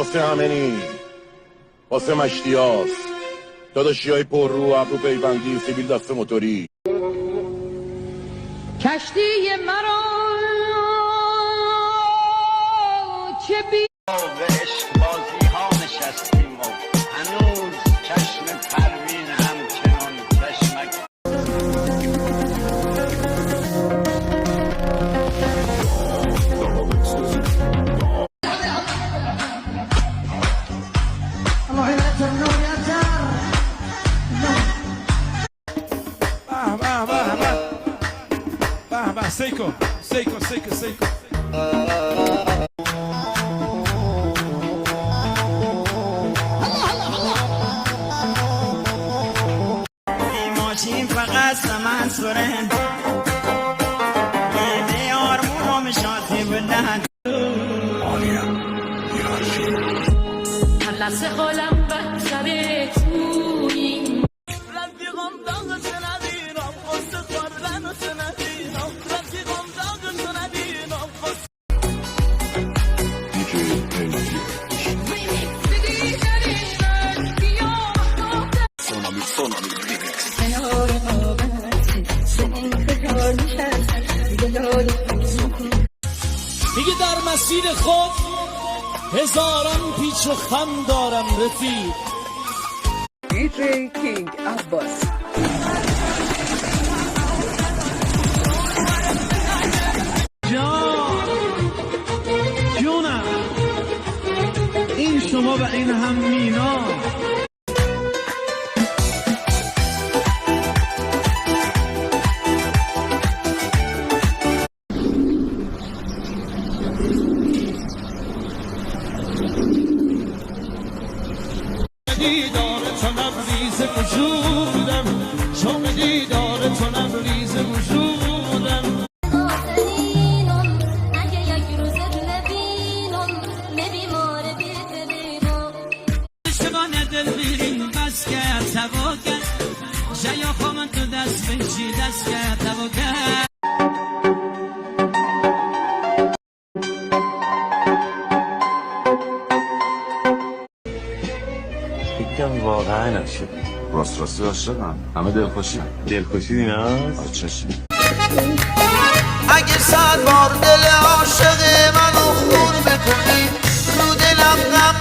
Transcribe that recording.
واسه همه نی، واسه مشتیاس، داداشی های پر رو، ابرو پیوندی، سیبیل دست موتوری. کشتی مرا چه بی به عشق بازی ها نشستیم و هنوز چشم پروین همچنان چشمک. Seiko, Seiko, Seiko, Seiko. ماشین فقط سمن سرن یه آرمونم شاطی بلند هر لحظه حالم بهتره توی رفیقم داغش نبینم قصد خوردنش نبینم رفیقم داغش نبینم قصد میگه در مسیر خود هزاران پیچ و خم دارم رفیق. DJ King Abbas. جونم این شما و این هم مینا. دیدار تو نبریز وجودم، شوق دیدار تو نبریز وجودم. اگه یک روز نبینم نبیماره بیترینم شما ندل بیرین بس کرد تبا کرد جایا خواهد تو دست بهشی دست کرد تبا کرد. فکرم واقعا عاشق. راستی عاشقم، همه دلخوشی دیناز چشم. اگه 100 بار دل عاشق منو خون بکنی رو دلم غم